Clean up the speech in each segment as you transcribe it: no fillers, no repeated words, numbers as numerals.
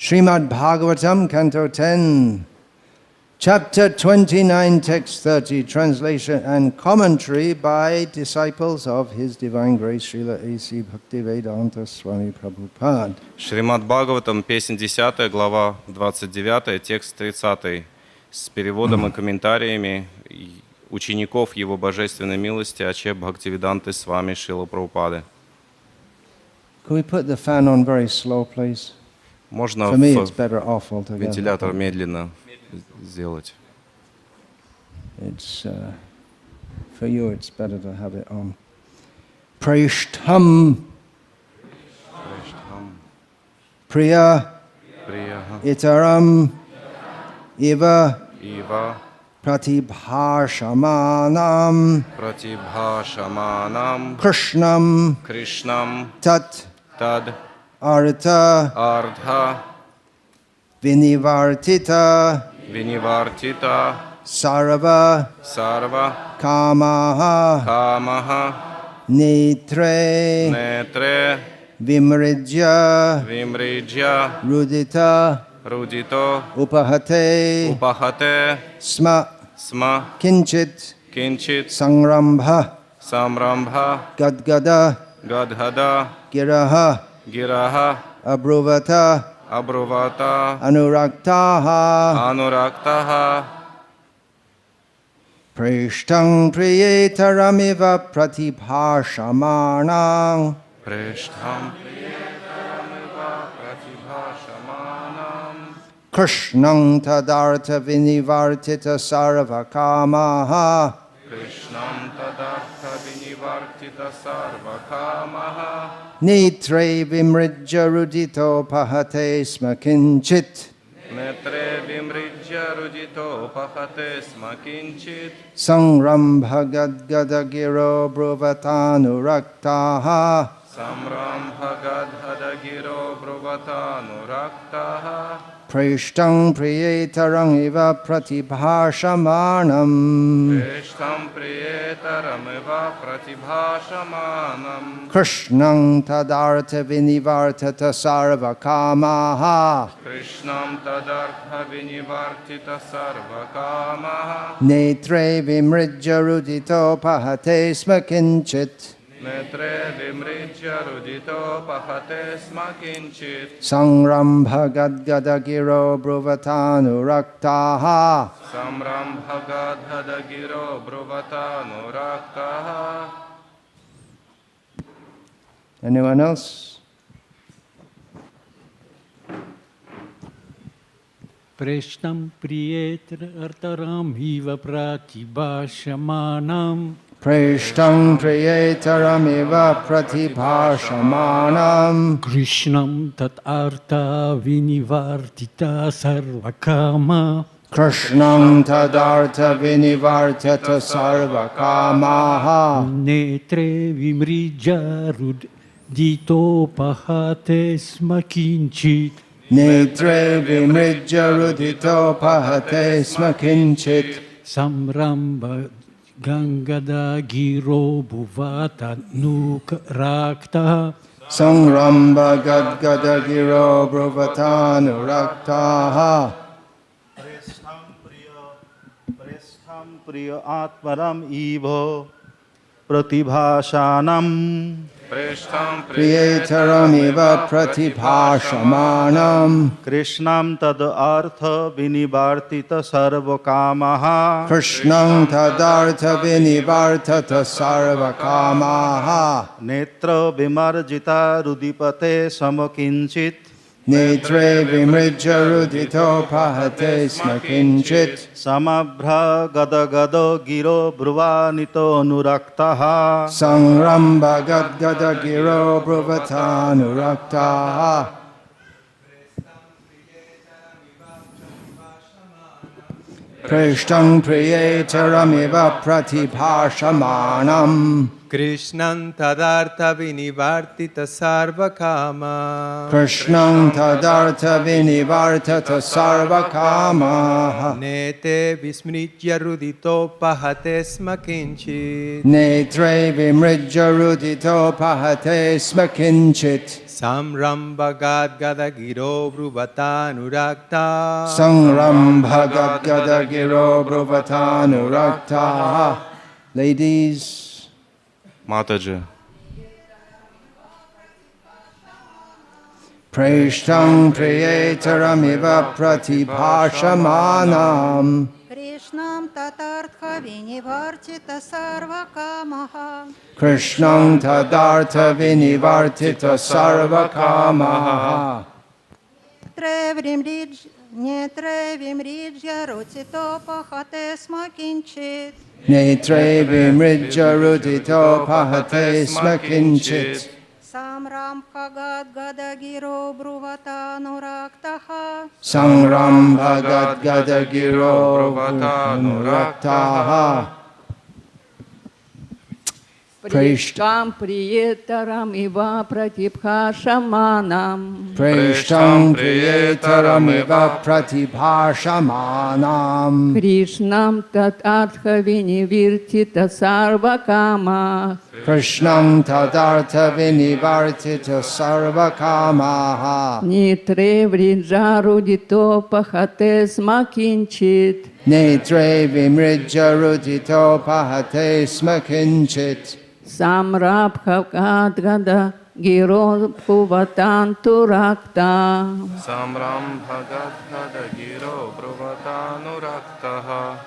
Shrimad-Bhagavatam, Canto 10, Chapter 29, Text 30, translation and commentary by disciples of His Divine Grace, Srila A.C. Bhakti Vikasha Swami Prabhupada. Шримад-Бхагаватам, песнь 10, глава 29, текст 30, с переводом и комментариями учеников Его Божественной милости А.Ч. Бхактивиданты Свами Шрила Прабхупады. Can we put the fan on very slow, please? Можно For me, it's better off altogether. вентилятор медленно сделать. It's for you. It's better to have it on. Prishtham, Priya, Itaram, Iva, Pratibhashamanam, Krishnam, Tat, Artha, Vinivartita, Sarva, Kamaha, Netre, Vimrijya, Rudita, Upahate, Sma, Kinchit, Sangrambha, Gadgada, Giraha, Abruvata, Anuraktaha, Prishtang Priyetaramiva Pratibhashamanang, Krishnang Tadartha Vinivartita Sarvakamaha, Netre Vimrijya Rudito Pahate Smakinchit, Sangrambha Gadgadagiro Bruvatanuraktaha, Prishtang Priyetarang Iva Pratibhashamanam, Krishnang Tadartha Vinivartata Sarvakamaha, Netre Vimrijya Rudito Pahate Smakinchit, Sangrambha Gadgadagiro Bruvatanuraktaha, Anyone else? Preshtam priyetra artaram hiva pratibhashamanam, Prishtang Priyetaramiva Pratibhashamanam, Krishnam tat artha vinivartita sarvakama, Krishnang Tadartha Vinivartata Sarvakamaha, Netre vimrijya rudito pahate smakinchit, Netre Vimrijya Rudito Pahate Smakinchit, Samramba Gangada Giro Bhuvata Nukrakta, Sangramba Gadgadagiro Bruvatanuraktaha, Preshtham Priya Atmaram Ivo Pratibhashanam, Priyetaramiva Pratibhashamanam, Krishnam tad artha vinivartita sarvakamaha, Krishnang Tadartha Vinivartata Sarvakamaha, Netra vimarjita rudipate samakinchit, Netre Vimrijya Rudito Pahate Smakinchit, Samabhra gadagado giro bruvanito anuraktaha, Sangramba Gadgadagiro Bruvatanuraktaha, Prishtang Priyetaramiva Pratibhashamanam, Krishnam tadartha vinivartita sarvakama, Krishnang Tadartha Vinivartata Sarvakama, Nete vismritya rudito pahate smakinchit, Netre Vimrijya Rudito Pahate Smakinchit, Samram Bhagad Gada Giro Bruvatanurakta Sangram Bhagat Gada Giro Bruvatanurakta. Ladies, Матаджи. Preshtam Priyetaramiva Pratibhashamanam Krishnam tatartha vinivartita sarvakamaha. Krishnam tadartha vinivartita sarvakamaha. Netre vimrijya rucito pahate smakinchit. Netre vimrijya rudito pahate smakinchit. Samram Bhagad Gada Giro Bruvatanuraktaha. Sangram Bhagat Gada Giro Bruvatanuraktaha. Пришкам приетарам ива пратибхашаманам. Preshtam Priyetarameva Pratibhashamanam Кришнам татартха винивиртита сарвакама. Krishnam Tadartha Vinivartita Sarvakamaha Нитре вриджарудито пахате смакинчит. Netre Vimrijja Rudito Pahate Smakinchit Самрабхавгадгада гиро пхуватантуракта. Самрам Бхагат Гада Гиро Бруватанурактаха.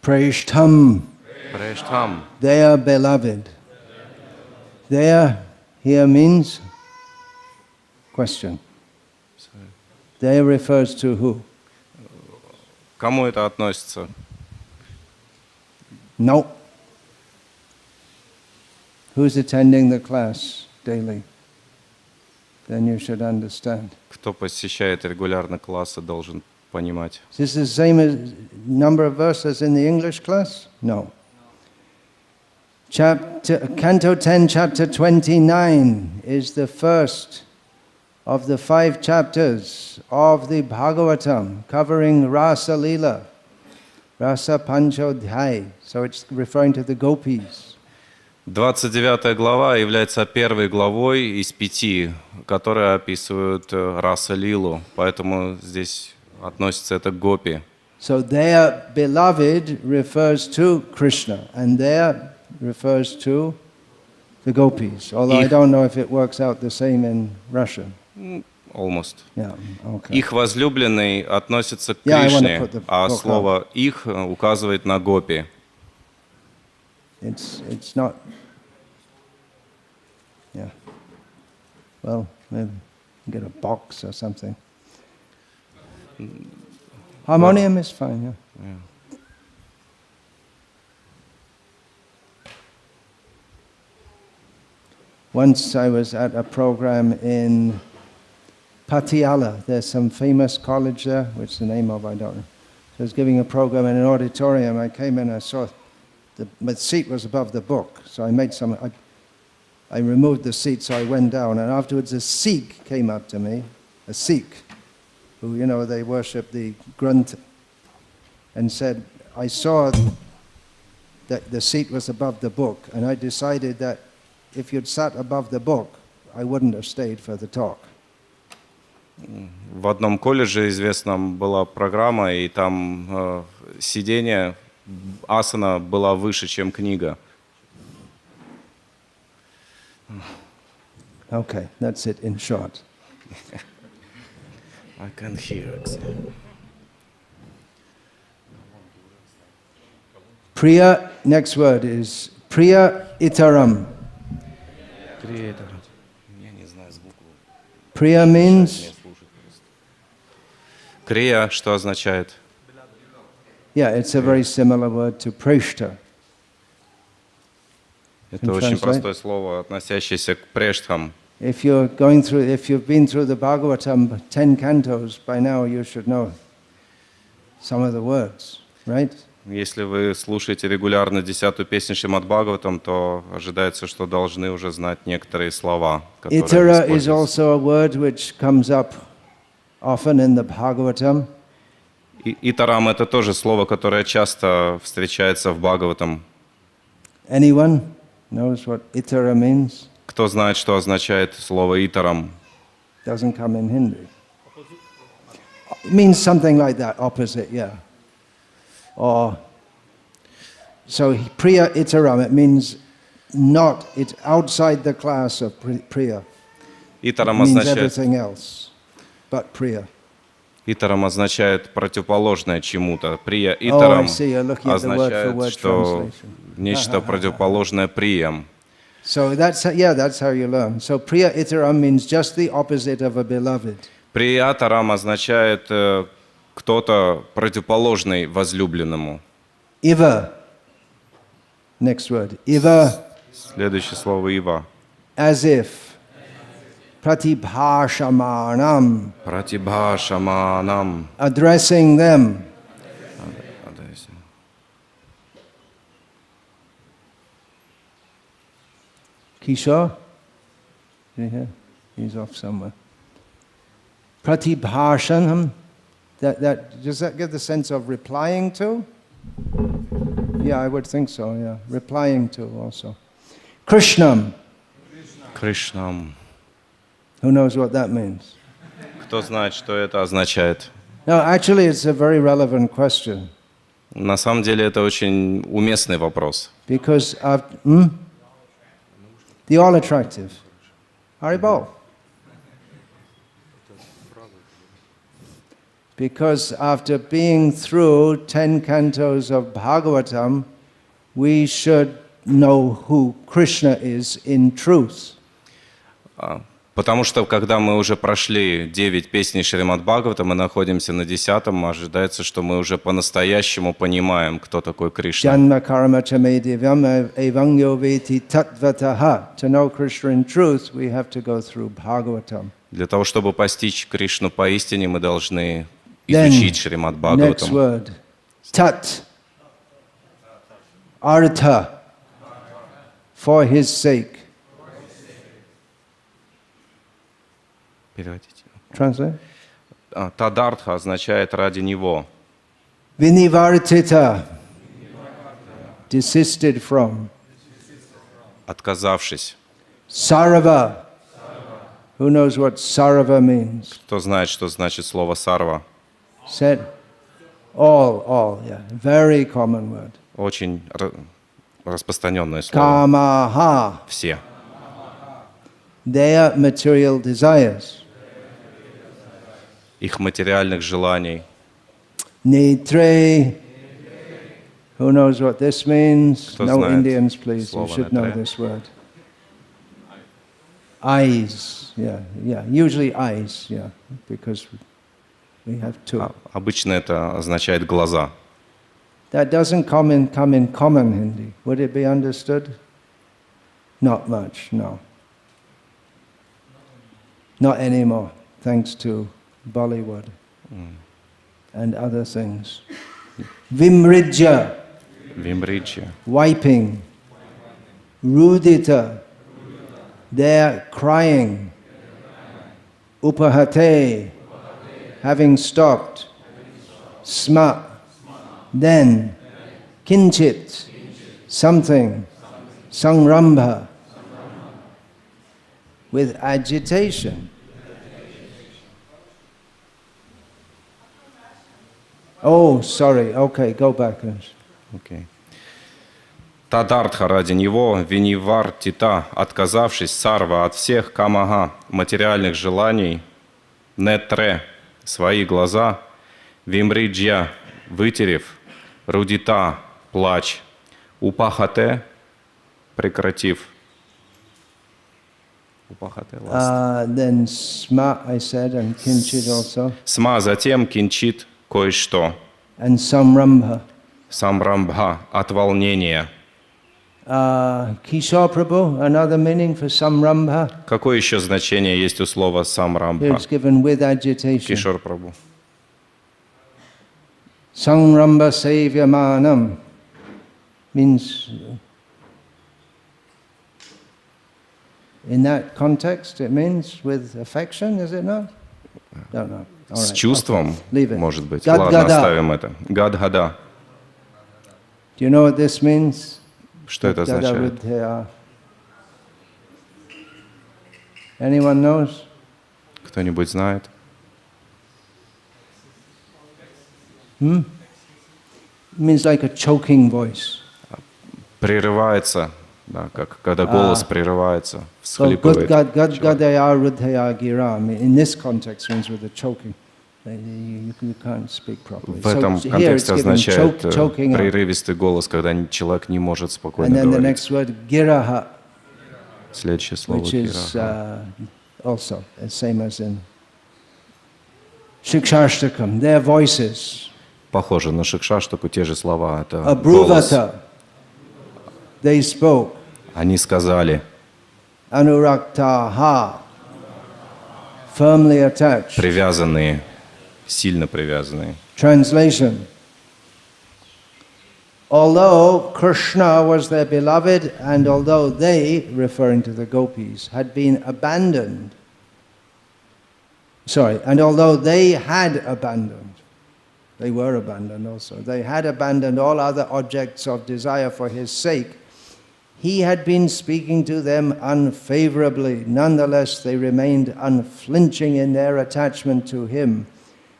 Preshtam, Прештхам. they are beloved. There here means question. There refers to who? Кому это относится? No. Who's attending the class daily? Then you should understand. Кто посещает регулярно классы, должен понимать. Is this the same as number of verses in the English class? No. Canto 10, chapter 29 is the first of the 5 chapters of the Bhagavatam, covering Rasa Lila, Rasa Panchodhyay. So it's referring to the gopis. 29 глава является первой главой из 5, которые описывают раса Лилу, поэтому здесь относится это к гопи. So their beloved refers to Krishna, and their refers to the gopis. Although I don't know if it works out the same in Russian. Almost. Yeah, okay. Их возлюбленный относится к Yeah, I wanna Кришне, put the а book слово «их» указывает на гопи. It's not. Yeah. Well, maybe get a box or something. Harmonium is fine, yeah. Once I was at a program in Patiala. There's some famous college there, which the name of I don't know. So I was giving a program in an auditorium. I came in, I saw my seat was above the book, so I made some. I removed the seat, so I went down, and afterwards a Sikh came up to me, a Sikh, who, you know, they worship the Granth, and said, I saw that the seat was above the book, and I decided that if you'd sat above the book, I wouldn't have stayed for the talk. В одном колледже известном была программа, и там сидение, асана была выше, чем книга. Okay, that's it in short. I can hear it. Priya, next word is Priya Itaram. Priya means? Крия, что означает? Yeah, it's a very similar word to Preshta. Это очень простое слово, относящееся к прештхам. If you've been through the Bhagavatam 10 cantos, by now you should know some of the words, right? Если вы слушаете регулярно 10-ю песню Шримад-Бхагаватам, то ожидается, что должны уже знать некоторые слова, которые Itara is используются. also a word which comes up often in the Bhagavatam. Итарам — это тоже слово, которое часто встречается в Бхагаватам. Anyone knows what itara means? Кто знает, что означает слово «итарам»? Doesn't come in Hindi. It means something like that, opposite, yeah. Or, so priya itaram, it means not, it's outside the class of priya. It Итарам means означает, everything else, but priya. итарам означает противоположное чему-то. Прия Oh, I итарам see, you're looking at the word for означает, word что translation. нечто противоположное приям. So that's how you learn. So priya itaram means just the opposite of a beloved. Приятарам означает кто-то противоположный возлюбленному. Iva, next word, iva, Следующее слово «ива». as if, pratibhashamanam, Пратибхашаманам. addressing them. Kishore? Did you hear? He's off somewhere. Pratibhashanam, does that give the sense of replying to? Yeah, I would think so, yeah. Replying to also. Krishnam, Кришнам. who knows what that means? Кто знает, что это означает? No, actually it's a very relevant question. На самом деле это очень уместный вопрос. Because the all attractive. Haribol. Because after being through 10 cantos of Bhagavatam, we should know who Krishna is in truth. Потому что, когда мы уже прошли 9 песней Шримад-Бхагаватам, мы находимся на 10-м, ожидается, что мы уже по-настоящему понимаем, кто такой Кришна. Janma karma chame divyam evangyo veti tattvataha. To know Krishna in truth, we have to go through Bhagavatam. Для того, чтобы постичь Кришну поистине, мы должны изучить Next Шримад-Бхагаватам. word, tat, artha, for his sake. Переводите. Translate. Тадартха означает «ради него». Vinivartita, desisted from. Отказавшись. Sarava, who knows what sarava means? Кто знает, что значит слово «сарва»? Said, all, yeah, very common word. Очень распространенное слово. Kamaha, Все. their material desires. Их материальных желаний. Netre, who knows what this means? Кто No знает Indians, please, you слово should know «нетре»? this word. Eyes, yeah, usually eyes, yeah, because we have two. Обычно это означает «глаза». That doesn't come in common Hindi. Would it be understood? Not much, no. Not anymore, thanks to Bollywood and other things. Vimrijya, Вимриджья. wiping. Rudita, they're crying. Upahate, having stopped. Sma, then. Kinchit, something. Sangrambha, with agitation. Oh, sorry. Okay, go back. Okay. Тадартха ради него, винивар тита, отказавшись, сарва от всех, камага, материальных желаний, нетре, свои глаза, вимриджья, вытерев, рудита, плач, упахате, прекратив. Упахате, last. Then sma, I said, and kinchit also. Сма, затем кинчит, кое-что. And samrambha. Самрамбха, от волнения. Kishore Prabhu, another meaning for samrambha. Какое еще значение есть у слова самрамбха? It's given with agitation. Кишор Прабху. Sangramba sevyamanam means, in that context, it means with affection, is it not? Don't know. All С right, чувством, okay. Leave it. может быть. Gadgada. Ладно, оставим это. Гадгада. Do you know what this means? Что это означает? Gadavruddhaya. Anyone knows? Кто-нибудь знает? It means like a choking voice. Прерывается, да, как когда голос прерывается, So всхлипывает. Gadaya Ruddhaya Gira. In this context means with the choking. You can't speak properly. В этом So here it's контексте given означает choking up. прерывистый голос, когда человек не может And спокойно then the говорить. next word, Giraha, Следующее слово which is гираха. also the same as in Shikshashtakam. Their voices. Похоже на шикшаштаку, те же слова. Это голос. Abruvata. They spoke. Они сказали, Anuraktaha. Firmly attached. привязанные, сильно привязанные. Translation. Although Krishna was their beloved, and although they, referring to the gopis, had been abandoned, and although they had abandoned, they were abandoned also, they had abandoned all other objects of desire for his sake, he had been speaking to them unfavorably. Nonetheless, they remained unflinching in their attachment to him.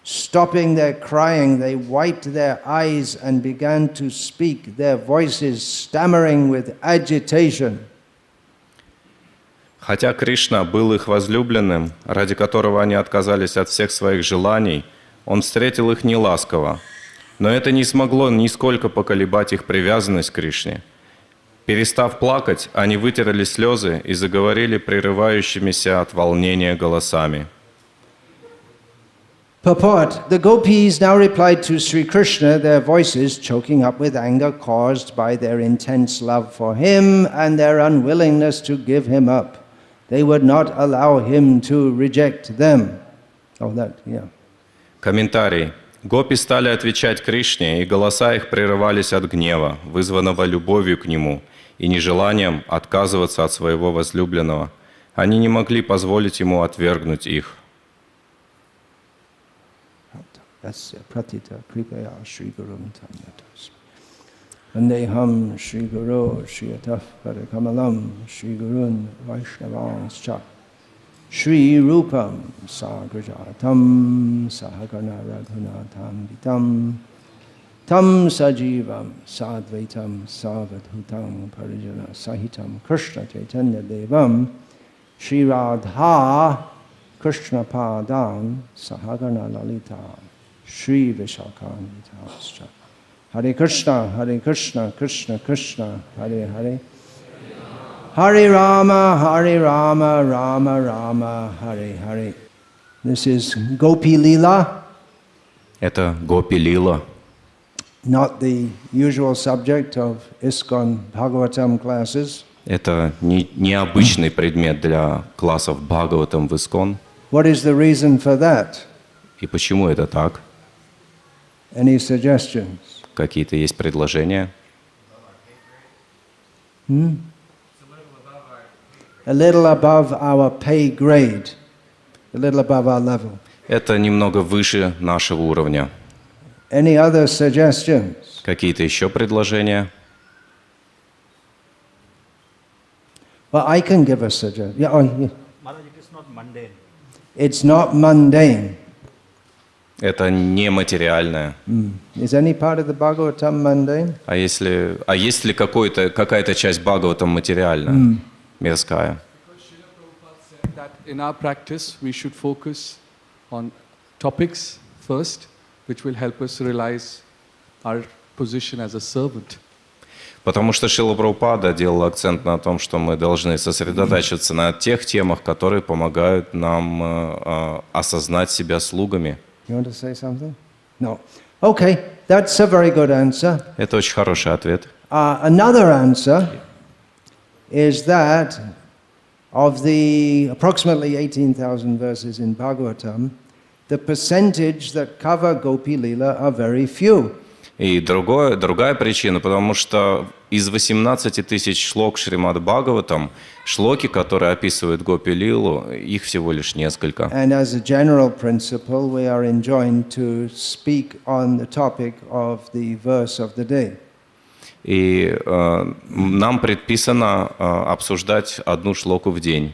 Stopping their crying, they wiped their eyes and began to speak, their voices stammering with agitation. Хотя Кришна был их возлюбленным, ради которого они отказались от всех своих желаний, он встретил их неласково. Но это не смогло нисколько поколебать их привязанность к Кришне. Перестав плакать, они вытерли слезы и заговорили прерывающимися от волнения голосами. Purport. The gopis now replied to Sri Krishna, their voices choking up with anger caused by their intense love for him and their unwillingness to give him up. They would not allow him to reject them. Комментарий. Гопи стали отвечать Кришне, и голоса их прерывались от гнева, вызванного любовью к нему, и нежеланием отказываться от своего возлюбленного. Они не могли позволить ему отвергнуть их. Vandeham Shri Guru Shri Ataf Padakamalam Shri Gurun Vaishnavanscha Shri Rupam Sagrajatam Sahagana Raghunatham Vitam Tam Sajivam Sadvaitam Savadhutam Parijana Sahitam Krishna Chaitanya Devam Shri Radha Krishna Padam Sahagana Lalita Shri Vishakam Vitascha Hare Krishna, Krishna Krishna, Hare Hare. Hare Rama, Rama Rama, Hare Hare. This is gopi-lilу. Это гопи-лила. Not the usual subject of ISKCON Bhagavatam classes. Это необычный предмет для классов Бхагаватам в ISKCON. What is the reason for that? И почему это так? Any suggestions? Какие-то есть предложения? A little above our pay grade, a little above our level. Это немного выше нашего уровня. Any other suggestions? Какие-то еще предложения? Well, I can give a suggestion. Yeah, Maharaj, it is not mundane. It's not mundane. Это нематериальное. Is any part of the Bhagavatam mundane? А есть ли какая-то часть Бхагаватам материальная, мирская? That in our practice we should focus on topics first, which will help us realize our position as a servant. Потому что Шрила Прабхупада делал акцент на том, что мы должны сосредотачиваться на тех темах, которые помогают нам осознать себя слугами. You want to say something? No. Okay, that's a very good answer. Это очень хороший ответ. Another answer is that of the approximately 18,000 verses in Bhagavatam, the percentage that cover Gopi-lila are very few. И другая причина, потому что из 18 тысяч шлок Шримад-Бхагаватам, шлоки, которые описывают гопи-лилу, их всего лишь несколько. And as a general principle, we are enjoined to speak on the topic of the verse of the day. И нам предписано обсуждать одну шлоку в день.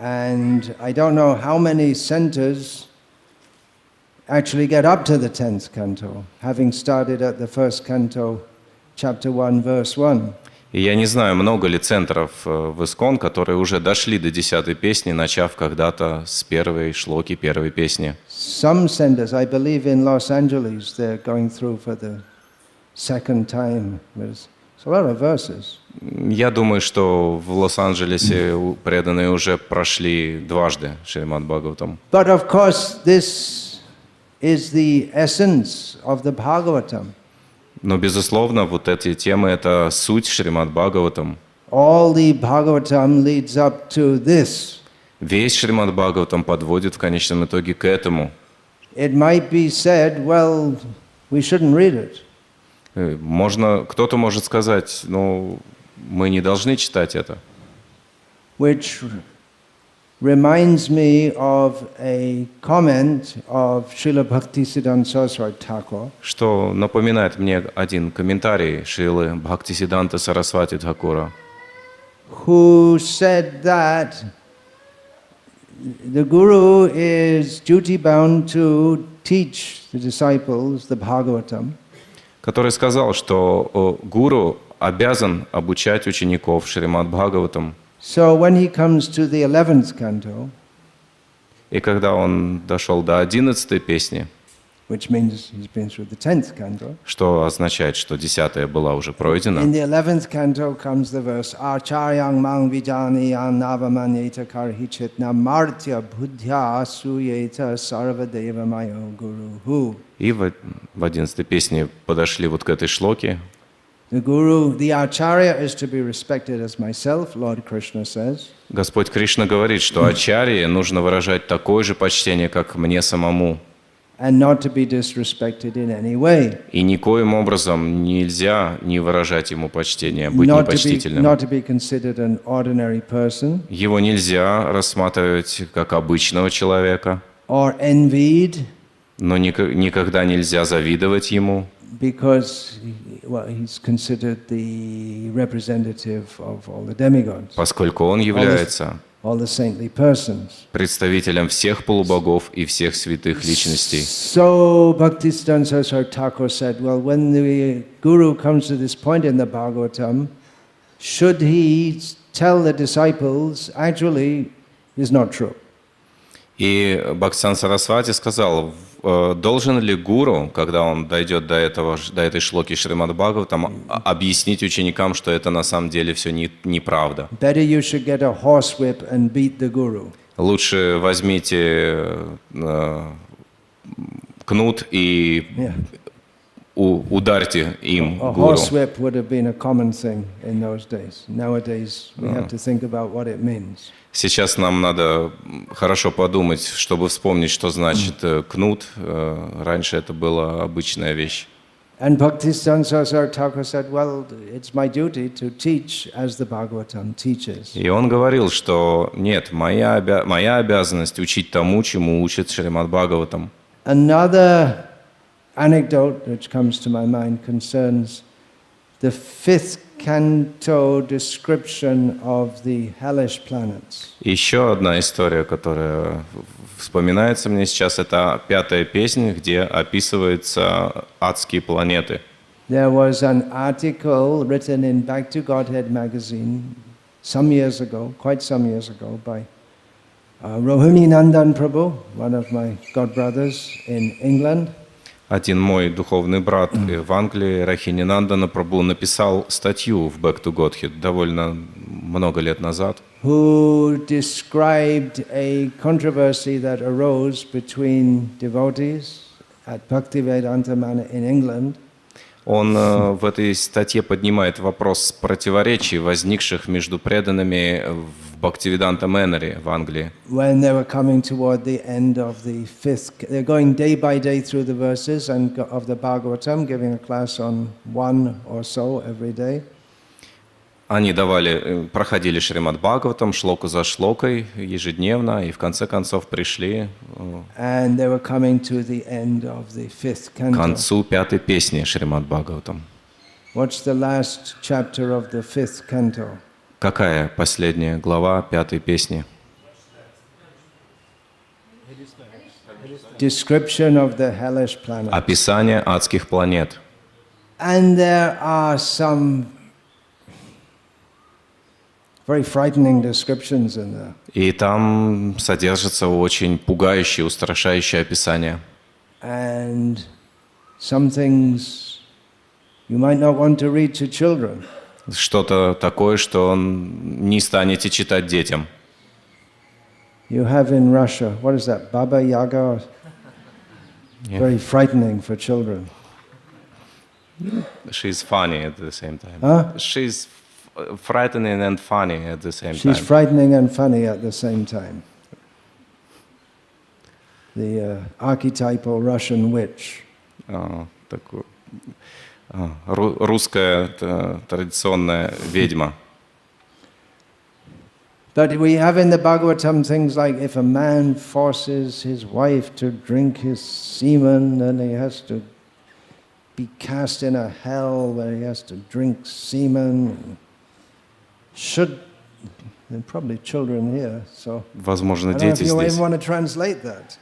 And I don't know how many centers actually get up to the 10th canto, having started at the first canto, chapter 1, verse 1. И я не знаю, много ли центров в Искон, которые уже дошли до 10-й песни, начав когда-то с первой шлоки, первой песни. Some centers, I believe in Los Angeles, they're going through for the second time. It's a lot of verses. Я думаю, что в Лос-Анджелесе преданные уже прошли дважды Шримад-Бхагаватам. But of course, this is the essence of the Bhagavatam. Но, безусловно, вот эти темы — это суть Шримад-Бхагаватам. All the Bhagavatam leads up to this. Весь Шримад-Бхагаватам подводит в конечном итоге к этому. It might be said, well, we shouldn't read it. Кто-то может сказать, ну, мы не должны читать это. Which reminds me of a comment of Srila Bhaktisiddhanta Saraswati Thakur. Что напоминает мне один комментарий Шрилы Бхактисиддханты Сарасвати Тхакура, who said that the Guru is duty-bound to teach the disciples the Bhagavatam. который сказал, что гуру обязан обучать учеников Шримад-Бхагаватам. So when he comes to the 11th canto, И когда он дошел до 11-й песни, which means he's been through the 10th canto, что означает, что 10-я была уже пройдена, in the 11th canto comes the verse Acharyang mang vijani annavamanyeta karhichit namartya buddhya suyeta sarvadeva mayo guruhu. и в 11-й песне подошли вот к этой шлоке. The Guru, the Acharya is to be respected as myself, Lord Krishna says. Господь Кришна говорит, что ачарье нужно выражать такое же почтение, как мне самому. And not to be disrespected in any way. И никоим образом нельзя не выражать ему почтение, быть Not непочтительным. to be considered an ordinary person. Его нельзя рассматривать как обычного человека, Or envied. но никогда нельзя завидовать ему, Because he's considered the representative of all the demigods, поскольку он является all the saintly persons. представителем всех полубогов и всех святых личностей. So Bhaktisiddhanta Saraswati Thakur said, well, when the Guru comes to this point in the Bhagavatam, should he tell the disciples, actually, it's not true. И Бхактисиддханта Сарасвати сказал, должен ли гуру, когда он дойдет до этой шлоки Шримад-Бхагаватам, объяснить ученикам, что это на самом деле все неправда? Better you should get a horsewhip and beat the Guru. Лучше возьмите кнут и ударьте им A гуру. horsewhip would have been a common thing in those days. Nowadays, we have to think about what it means. Сейчас нам надо хорошо подумать, чтобы вспомнить, что значит кнут. Раньше это была обычная вещь. And Bhaktisiddhanta Saraswati Thakur said, well, it's my duty to teach as the Bhagavatam teaches. И он говорил, что нет, моя обязанность учить тому, чему учит Шримад-Бхагаватам. Another anecdote which comes to my mind concerns the 5th canto description of the hellish planets. Еще одна история, которая вспоминается мне сейчас, это 5-я песня, где описываются адские планеты. There was an article written in Back to Godhead magazine some years ago, quite some years ago, by Rohini Nandan Prabhu, one of my godbrothers in England. Один мой духовный брат в Англии, Рахининандана Прабху, написал статью в Back to Godhead довольно много лет назад, who described a controversy that arose between devotees at Bhaktivedanta Manor in England. Он в этой статье поднимает вопрос противоречий, возникших между преданными в Бхактивиданта Мэноре в Англии. When they were coming toward the end of the 5th, they're going day by day through the verses and of the Bhagavatam, giving a class on one or so every day. Они проходили Шримад-Бхагаватам шлоку за шлокой ежедневно, и в конце концов пришли And they were coming to the end of the 5th к canto. концу 5-й песни Шримад-Бхагаватам. What's the last chapter of the 5th canto? Какая последняя глава 5-й песни? Description of the hellish planet. Описание адских планет. And there are some very frightening descriptions in there. И там содержится очень пугающее, устрашающее описание. And some things you might not want to read to children. Что-то такое, что не станете читать детям. You have in Russia, what is that, Baba Yaga? Very frightening for children. She's funny at the same time. Huh? She's frightening and funny at the same time. She's frightening and funny at the same time. The archetypal Russian witch. Русская традиционная ведьма. But we have in the Bhagavatam things like if a man forces his wife to drink his semen, then he has to be cast in a hell where he has to drink semen. Should, there are probably children here, so Возможно, I don't know if дети you здесь. even want to translate that.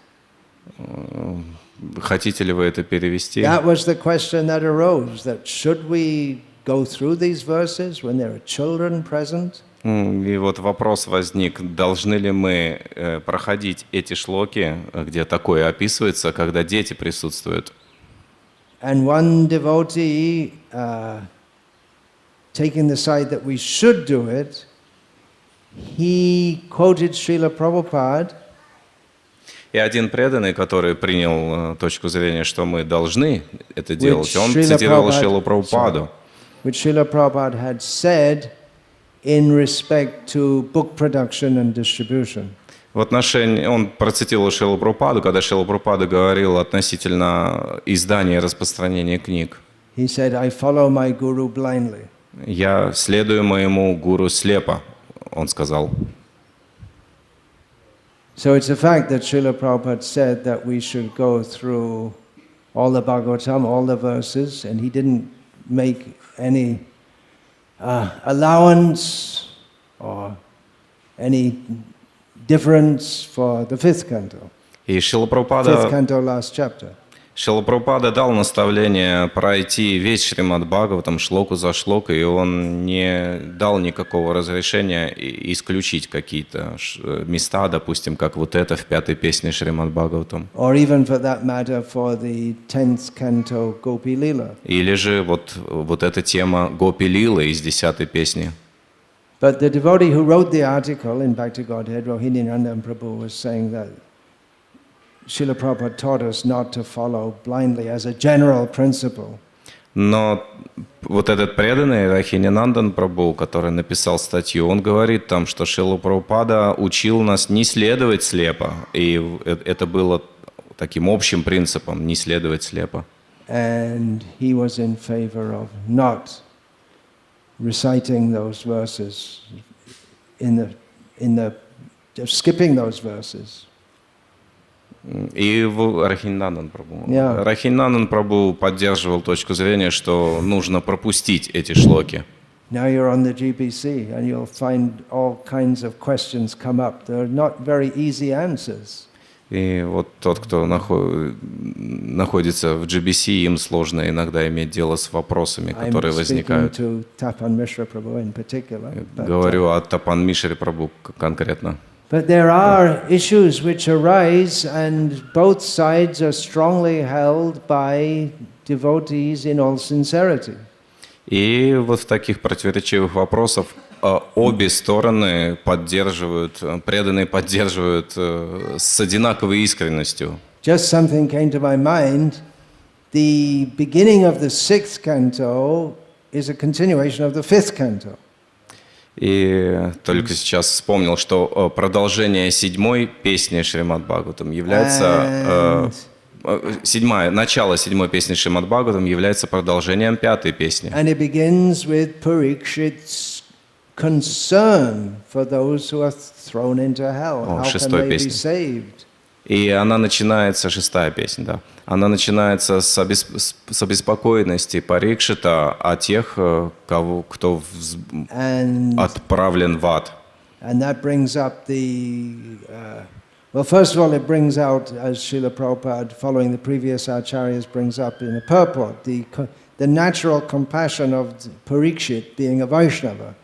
Хотите ли вы это перевести? That was the question that arose, that should we go through these verses when there are children present? И вот вопрос возник, должны ли мы проходить эти шлоки, где такое описывается, когда дети присутствуют? And one devotee, taking the side that we should do it, he quoted Srila Prabhupada. И один преданный, который принял точку зрения, что мы должны это делать, он цитировал Шрилу Прабхупаду. Which Srila Prabhupada had said in respect to book production and distribution. В отношении, он процитировал Шрилу Прабхупаду, когда Шрила Прабхупада говорил относительно издания и распространения книг. He said, I follow my guru blindly. Я следую моему гуру слепо, он сказал. So it's a fact that Srila Prabhupada said that we should go through all the Bhagavatam, all the verses, and he didn't make any allowance or any difference for the 5th canto. И Шрила 5th Прабхупада canto, last chapter. Шрила Прабхупада дал наставление пройти весь Шримад-Бхагаватам шлоку за шлокой, и он не дал никакого разрешения исключить какие-то места, допустим, как вот это в 5-й песне Шримад-Бхагаватам. Or even for that matter for the 10th canto gopi-lilу. Или же вот эта тема гопи-лилы из 10-й песни. But the devotee who wrote the article in Bhakti Godhead, Rohini Nandan Prabhu, was saying that Srila Prabhupada taught us not to follow blindly as a general principle. Но вот этот преданный Рахининандан Прабху, который написал статью, он говорит там, что Шрила Прабхупада учил нас не следовать слепо, и это было таким общим принципом, не следовать слепо. And he was in favor of not reciting those verses, skipping those verses. И Рахининандан Прабху. Yeah. Рахининандан Прабху поддерживал точку зрения, что нужно пропустить эти шлоки. Now you're on the GBC and you'll find all kinds of questions come up. They're not very easy answers. И вот тот, кто находится в GBC, им сложно иногда иметь дело с вопросами, которые возникают. Говорю о Тапан Мишре Прабху конкретно. But there are issues which arise, and both sides are strongly held by devotees in all sincerity. И вот в таких противоречивых вопросах обе стороны поддерживают, преданные поддерживают с одинаковой искренностью. Just something came to my mind. The beginning of the 6th canto is a continuation of the 5th canto. И только сейчас вспомнил, что продолжение 7-й песни Шримад-Бхагаватам является... начало 7-й песни Шримад-Бхагаватам является продолжением 5-й песни. And it begins with Parikshit's concern for those who are thrown into hell. How can they be saved? И она начинается, 6-я песня, да. Она начинается с обеспокоенности Парикшита о тех, кто отправлен в ад. And that brings up the, well, first of all, it brings out, as Srila Prabhupada, following the previous acharyas, brings up in the purport, the natural compassion of Parikshit being a Vaishnava.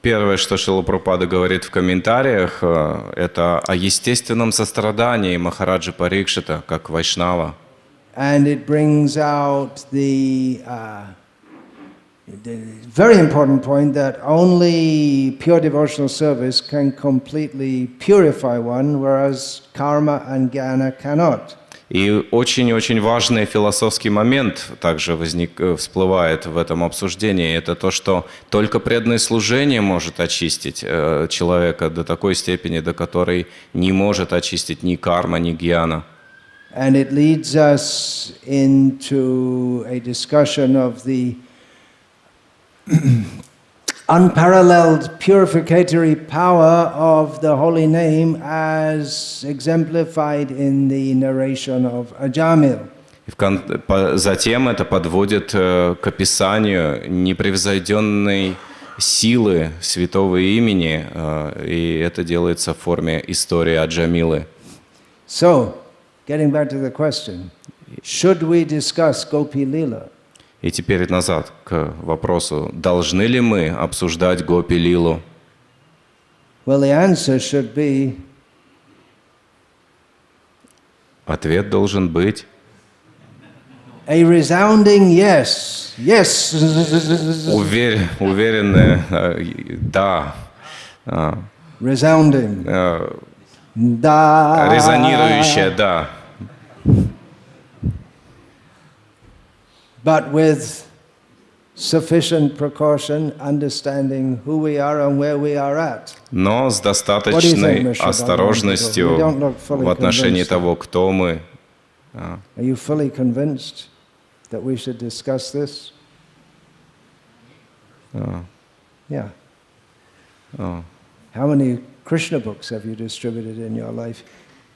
Первое, что Шрила Прабхупада говорит в комментариях, это о естественном сострадании Махараджи Парикшита, как Вайшнава. And it brings out the very important point that only pure devotional service can completely purify one, whereas karma and jnana cannot. И очень-очень важный философский момент также всплывает в этом обсуждении. Это то, что только преданное служение может очистить человека до такой степени, до которой не может очистить ни карма, ни гьяна. And it leads us into a discussion of the unparalleled purificatory power of the holy name as exemplified in the narration of Ajamil. Затем это подводит к описанию непревзойденной силы святого имени, и это делается в форме истории Аджамилы. So, getting back to the question, should we discuss гопи-лилу? И теперь назад к вопросу, должны ли мы обсуждать гопи-лилу? Well, the answer should be... Ответ должен быть... A resounding yes. Yes. Уверенное да. Resounding. Да. Резонирующее да. But with sufficient precaution, understanding who we are and where we are at. Но с достаточной осторожностью в отношении того, кто мы. Are you fully convinced that we should discuss this? Yeah. How many Krishna books have you distributed in your life?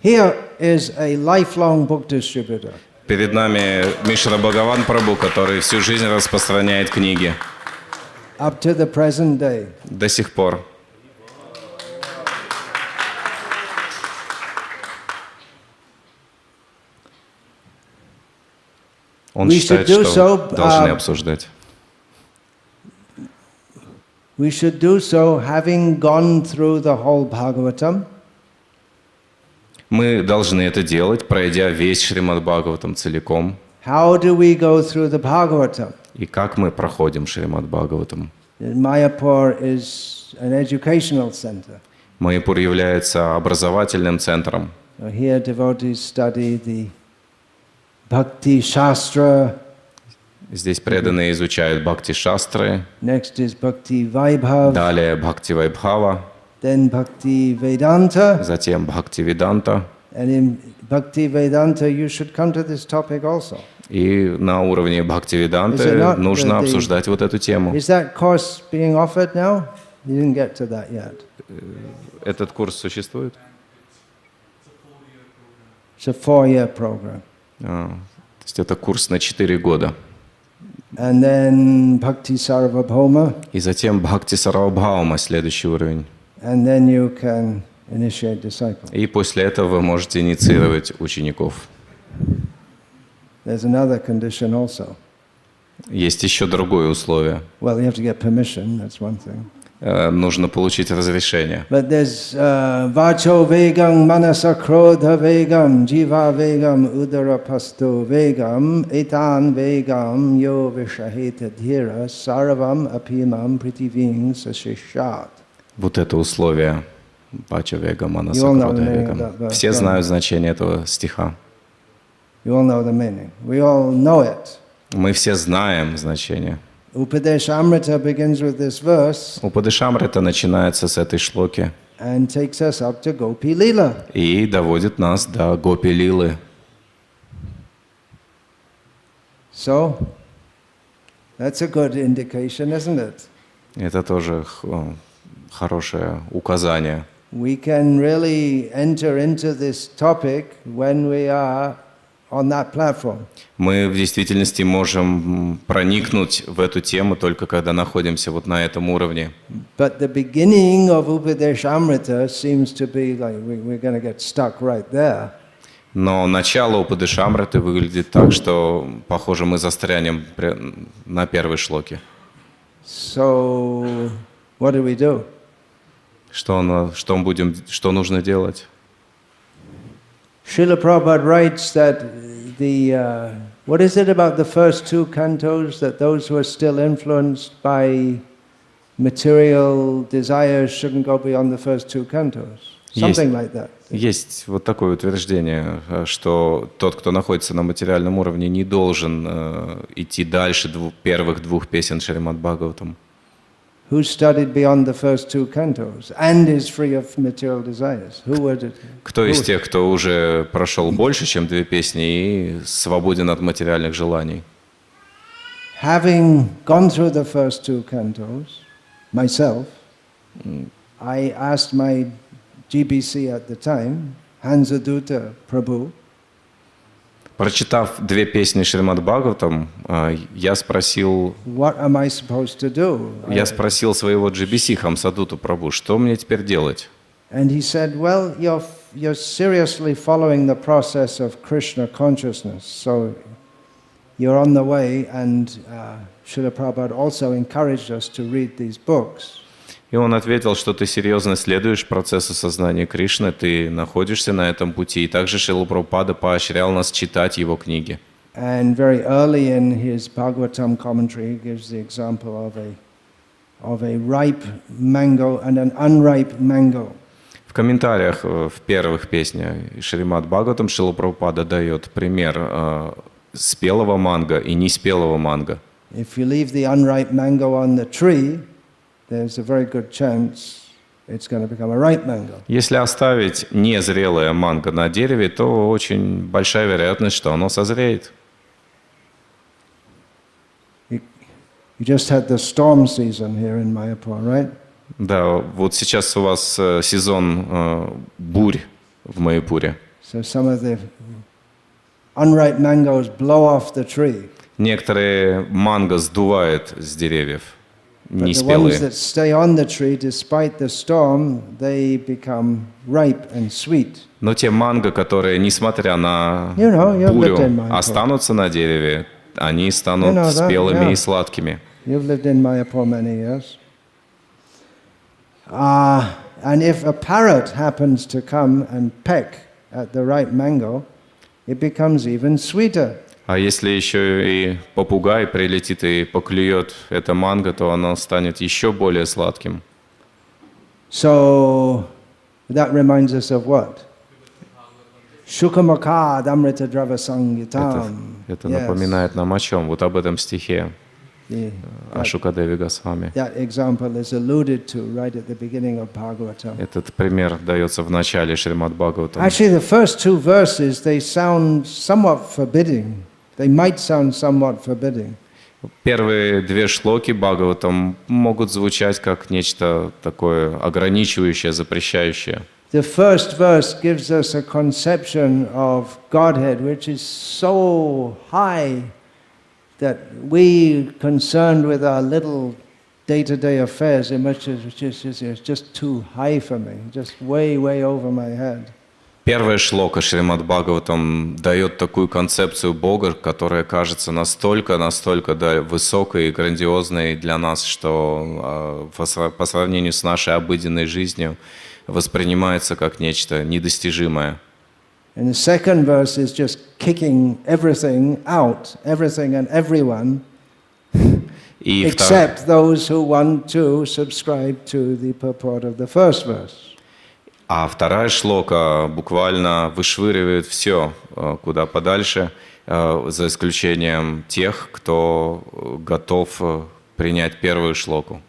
Here is a lifelong book distributor. Перед нами Мишра Бхагаван Прабху, который всю жизнь распространяет книги. Up to the present day. До сих пор. Он считает, что должны обсуждать. We should do so having gone through the whole Bhagavatam. Мы должны это делать, пройдя весь Шримад-Бхагаватам целиком. How do we go through the Bhagavatam? И как мы проходим Шримад-Бхагаватам? Mayapur is an educational center. Маяпур является образовательным центром. Here devotees study the Bhakti Shastra. Здесь преданные изучают Бхакти-шастры. Next is Bhakti Vaibhav. Далее Бхакти-вайбхава. Then Bhakti Vedanta. Затем Бхакти-веданта. And in Bhakti Vedanta you should come to this topic also. И на уровне Бхакти-веданты нужно обсуждать вот эту тему. Is that course being offered now? You didn't get to that yet. Этот курс существует? It's a 4-year program. То есть это курс на 4 года. And then Bhakti Sarvabhauma. И затем Бхакти Сарвабхаума, следующий уровень. And then you can initiate disciples. И после этого вы можете инициировать учеников. There's another condition also. Есть еще другое условие. Well, you have to get permission, that's one thing. Нужно получить разрешение. But there's vacho vegam manasa krodha vegam jiva vegam udara pasto vegam etan vegam yo vishaheta dhira sarvam apimam pritiving sashishat. Вот это условие. Вачо вегам манаса кrodha вегам. Все знают значение этого стиха. You all know the meaning. We all know it. Мы все знаем значение. Upadeshamrita begins with this verse. Упадешамрита начинается с этой шлоки and takes us up to гопи-лилу. И доводит нас до гопи-лилы. So, that's a good indication, isn't it? Это тоже хорошее указание. we can really enter into this topic when we are on that platform. Мы в действительности можем проникнуть в эту тему только когда находимся вот на этом уровне. But the beginning of Upadeshamrita seems to be like we're going to get stuck right there. Но начало Упадешамриты выглядит так, что, похоже, мы застрянем на первой шлоке. So, what do we do? Что нужно делать? Srila Prabhupada writes that what is it about the first two cantos, that those who are still influenced by material desires shouldn't go beyond the first two cantos? Something like that. Есть вот такое утверждение, что тот, кто находится на материальном уровне, не должен идти дальше первых двух песен Шримад-Бхагаватам. Who studied beyond the first two cantos and is free of material desires? Who would it? Кто из тех, кто уже прошел больше, чем две песни и свободен от материальных желаний? Having gone through the first two cantos, myself, I asked my GBC at the time, Hansaduta Prabhu. Прочитав две песни Шримад-Бхагаватам, я спросил своего GBC Хамсадуту Прабху, что мне теперь делать? And he said, well, you're seriously following the process of Krishna consciousness, so you're on the way, and Srila Prabhupada also encouraged us to read these books. И он ответил, что ты серьезно следуешь процессу сознания Кришны, ты находишься на этом пути. И также Шрила Прабхупада поощрял нас читать его книги. And very early in his Bhagavatam commentary, he gives the example of a ripe mango and an unripe mango. В комментариях в первых песнях Шримад-Бхагаватам Шрила Прабхупада дает пример спелого манго и неспелого манго. If you leave the unripe mango on the tree, there's a very good chance it's going to become a ripe mango. Если оставить незрелое манго на дереве, то очень большая вероятность, что оно созреет. You just had the storm season here in Mayapur, right? Да, вот сейчас у вас сезон бурь в Маяпуре. So some of the unripe mangoes blow off the tree. Некоторые манго сдувает с деревьев. But the ones that stay on the tree despite the storm, they become ripe and sweet. Но те манго, которые, несмотря на бурю, останутся на дереве, они станут спелыми и сладкими. You've lived in Mayapur many years. And if a parrot happens to come and peck at the ripe mango, it becomes even sweeter. А если еще и попугай прилетит и поклюет это манго, то оно станет еще более сладким. So that reminds us of what? Shukamaka damrita drava sangitam. Это напоминает нам о чем? Вот об этом стихе о Шукадеве Госвами. That example is alluded to right at the beginning of Bhagavatam. Этот пример дается в начале Шримад-Бхагаватам. Actually, the first two verses, they sound somewhat forbidding. They might sound somewhat forbidding. Первые две шлоки Бхагаватам могут звучать как нечто такое ограничивающее, запрещающее. The first verse gives us a conception of Godhead which is so high that we concerned with our little day-to-day affairs, it's just too high for me, just way, way over my head. Первая шлока Шримад-Бхагаватам дает такую концепцию Бога, которая кажется настолько высокой и грандиозной для нас, что по сравнению с нашей обыденной жизнью воспринимается как нечто недостижимое. And the second verse is just kicking everything out, everything and everyone, except those who want to subscribe to the purport of the first verse. А вторая шлока буквально вышвыривает все куда подальше, за исключением тех, кто готов принять первую шлоку.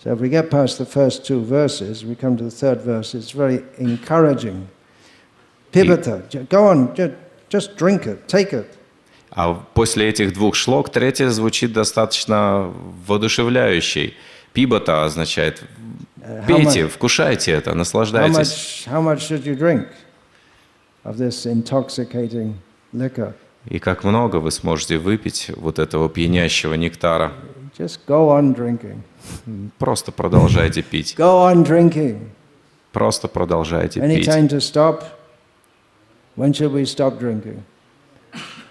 So if we get past the first two verses, we come to the third verse. It's very encouraging. Pibata, go on, just drink it, take it. А после этих двух шлок третья звучит достаточно воодушевляющей. Пибата означает Пейте, вкушайте это, наслаждайтесь. how much should you drink of this intoxicating liquor? И как много вы сможете выпить вот этого пьянящего нектара. Just go on drinking. Просто продолжайте пить. Go on drinking. Просто продолжайте Any пить. time to stop? When should we stop drinking?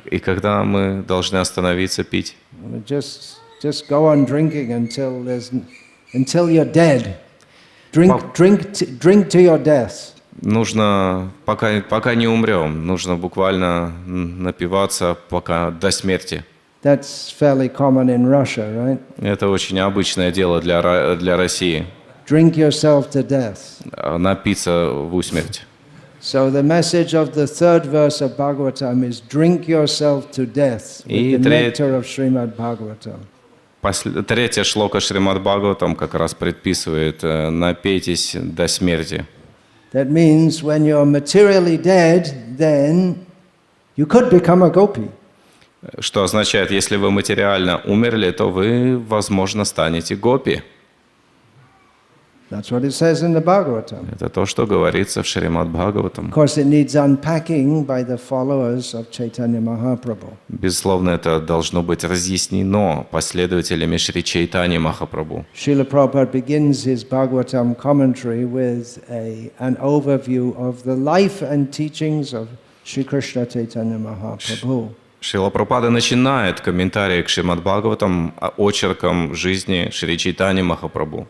И когда мы должны остановиться пить? Just go on drinking until you're dead. Drink to your death. Нужно, пока не умрем, нужно буквально напиваться пока до смерти. That's fairly common in Russia, right? Это очень обычное дело для России. Drink yourself to death. Напиться в усмерть. So the message of the third verse of Bhagavatam is drink yourself to death with the nectar of Shrimad-Bhagavatam. Третья шлока Шримад-Бхагаватам как раз предписывает напейтесь до смерти. That means when you're materially dead, then you could become a gopi. Что означает, если вы материально умерли, то вы, возможно, станете гопи. That's what it says in the Bhagavatam. Это то, что говорится в Шримад-Бхагаватам. Of course, it needs unpacking by the followers of Chaitanya Mahaprabhu. Безусловно, это должно быть разъяснено последователями Шри Чайтани Махапрабху. Srila Prabhupada begins his Bhagavatam commentary with an overview of the life and teachings of Sri Krishna Chaitanya Mahaprabhu. Шрила Прабхупада начинает комментарий к Шримад-Бхагаватам очерком жизни Шри Чайтани Махапрабху.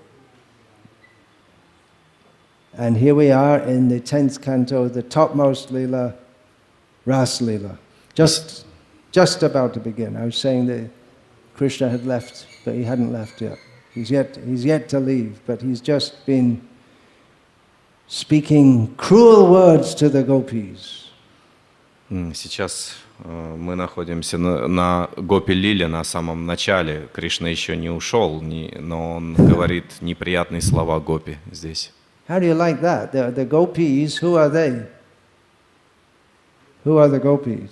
And here we are in the 10th canto, the topmost lila, Ras Lila. Just about to begin. I was saying that Krishna had left, but he hadn't left yet. He's yet to leave, but he's just been speaking cruel words to the gopis. Сейчас мы находимся на гопи-лиле, на самом начале. Кришна еще не ушел, но он говорит неприятные слова гопи здесь. How do you like that? The gopis, who are they? Who are the gopis?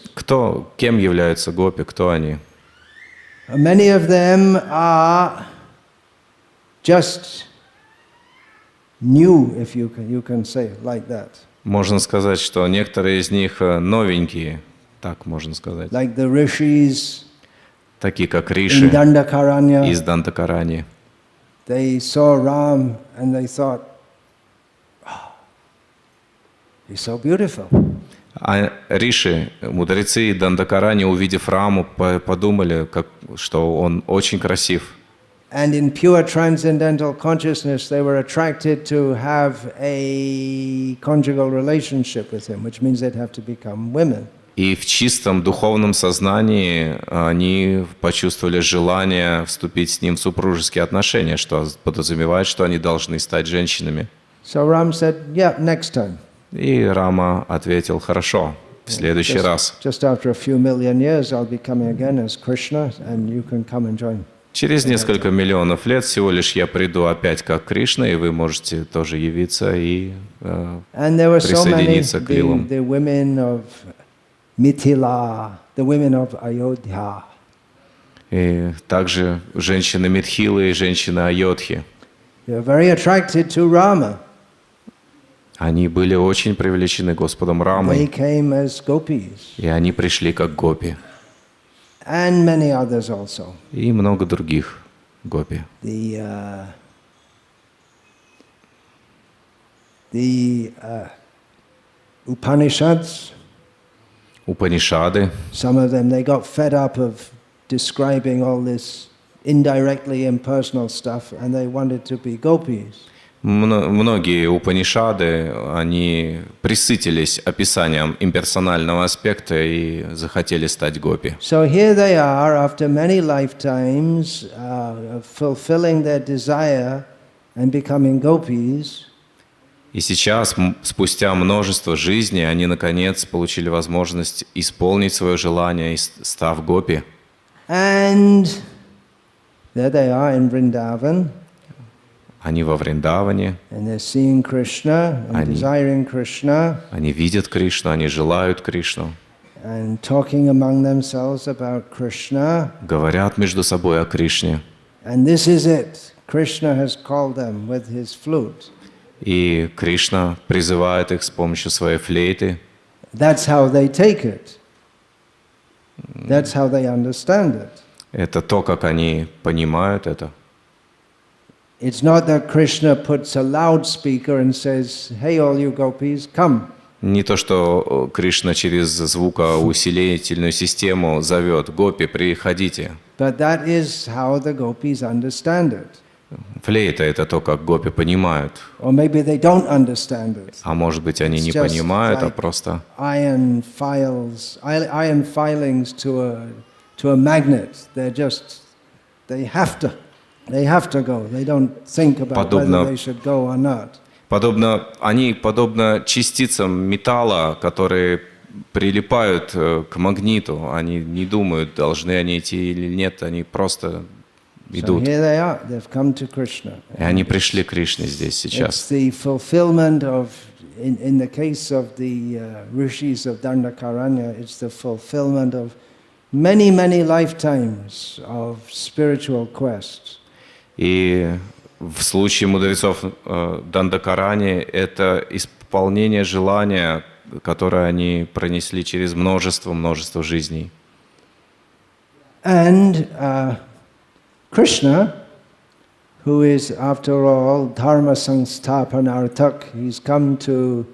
Кем являются гопи, кто они? Many of them are just new, if you can say it like that. Можно сказать, что некоторые из них новенькие, так можно сказать. Like the rishis, такие как Риши из Дандакарани. They saw Ram and they thought, oh, he's so beautiful. А Риши, мудрецы Дандакарани, увидев Раму, подумали, что он очень красив. And in pure transcendental consciousness, they were attracted to have a conjugal relationship with him, which means they'd have to become women. И в чистом духовном сознании они почувствовали желание вступить с ним в супружеские отношения, что подразумевает, что они должны стать женщинами. So Ram said, "Yeah, next time." И Рама ответил: хорошо, в следующий раз. Just after a few million years, I'll be coming again as Krishna, and you can come and join. Через несколько миллионов лет всего лишь я приду опять как Кришна, и вы можете тоже явиться и присоединиться к лилам. The women of Mithila, the women of Ayodhya. И также женщины Митхилы и женщины Айодхи. They were very attracted to Rama. Они были очень привлечены Господом Рамой. They came as gopis. И они пришли как гопи. And many others also. И много других гопи. The Upanishads. Упанишады. Some of them, they got fed up of describing all this indirectly impersonal stuff, and they wanted to be gopis. Многие Упанишады, они присытились описанием имперсонального аспекта и захотели стать гопи. So here they are, after many lifetimes, fulfilling their desire and becoming gopis. И сейчас, спустя множество жизней, они наконец получили возможность исполнить свое желание, став гопи. And there they are in Vrindavan. Они во Вриндаване. And they're seeing Krishna and desiring Krishna. Они видят Кришну, они желают Кришну. And talking among themselves about Krishna. Говорят между собой о Кришне. And this is it. Krishna has called them with his flute. И Кришна призывает их с помощью своей флейты. That's how they take it. That's how they understand it. Это то, как они понимают это. It's not that Krishna puts a loudspeaker and says, "Hey, all you gopis, come." Не то, что Кришна через звукоусилительную систему зовет: «Гопи, приходите». But that is how the gopis understand it. Флейта — это то, как гопи понимают. Or maybe they don't understand it. А может быть, они не понимают, а просто... Iron filings to a magnet. They have to go. They don't think about whether they should go or not. Подобно частицам металла, которые прилипают к магниту. Они не думают, должны они идти или нет, они просто идут. So here they are. They've come to Krishna. И они пришли к Кришне здесь сейчас. It's the fulfillment of, in the case of the rishis of Dandakaranya, it's the fulfillment of many, many lifetimes of spiritual quests. И в случае мудрецов Дандакарани это исполнение желания, которое они пронесли через множество жизней. And Krishna, who is, after all, Dharma Sangsthapanartak, he's come to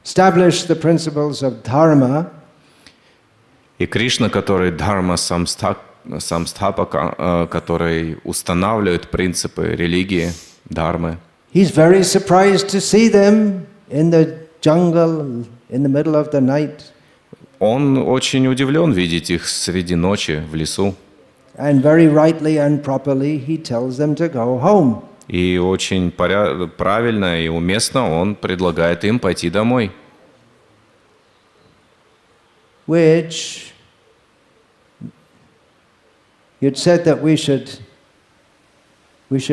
establish the principles of Dharma. И Кришна, который Дхарма Самстхапака, который устанавливает принципы религии, дхармы. He's very surprised to see them in the jungle in the middle of the night. Он очень удивлен видеть их среди ночи в лесу. And very rightly and properly he tells them to go home. И очень правильно и уместно он предлагает им пойти домой. Which you'd said that we should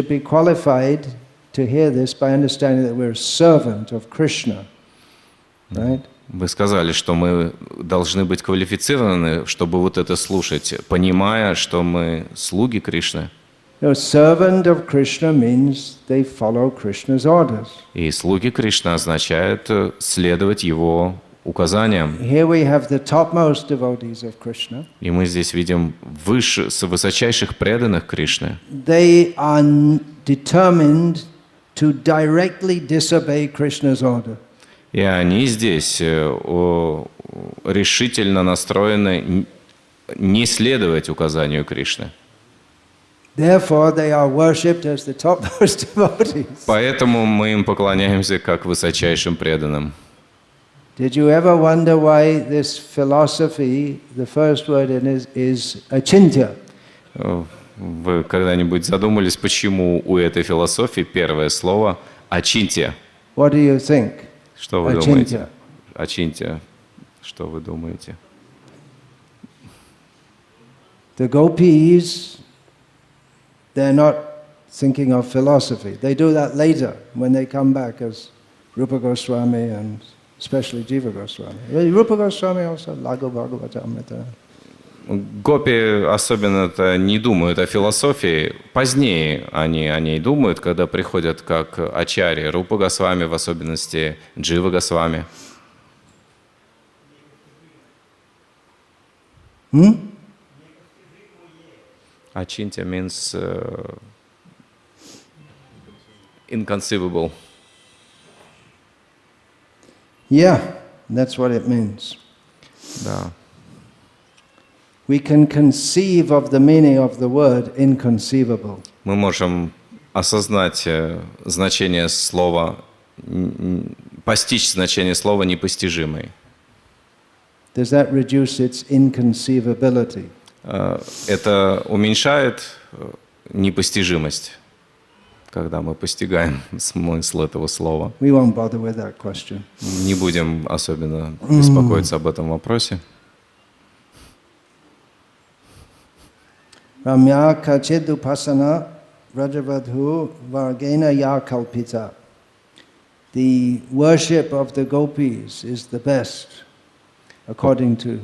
be qualified to hear this by understanding that we're a servant of Krishna, right? Вы сказали, что мы должны быть квалифицированы, чтобы вот это слушать, понимая, что мы слуги Кришны. No, servant of Krishna means they follow Krishna's orders. И слуги Кришны означают следовать его указаниям. Here we have the topmost devotees of Krishna. И мы здесь видим высочайших преданных Кришны. They are determined to directly disobey Krishna's order. И они здесь решительно настроены не следовать указанию Кришны. Therefore, they are worshipped as the topmost devotees. Поэтому мы им поклоняемся как высочайшим преданным. Did you ever wonder why this philosophy, the first word in it is achintya? Вы когда-нибудь задумались, почему у этой философии первое слово «ачинтия»? What do you think? Что вы думаете? Ачинтия. Что вы думаете? The gopis, they're not thinking of philosophy. They do that later when they come back as Rupa Goswami and especially Jiva Goswami. Rupa Goswami also, Lago Bhagavatam. Гопи особенно-то не думают о философии. Позднее они о ней думают, когда приходят как ачарьи, Рупа Госвами, в особенности Джива Госвами. Achintya means inconceivable. Yeah, that's what it means. Да. We can conceive of the meaning of the word inconceivable. Мы можем осознать значение слова, постичь значение слова непостижимый. Does that reduce its inconceivability? Это уменьшает непостижимость, когда мы постигаем смысл этого слова. We won't bother with that question. Не будем особенно беспокоиться об этом вопросе. Ramya kachidupasana rajavadhu vargena ya kalpita. The worship of the gopis is the best, according to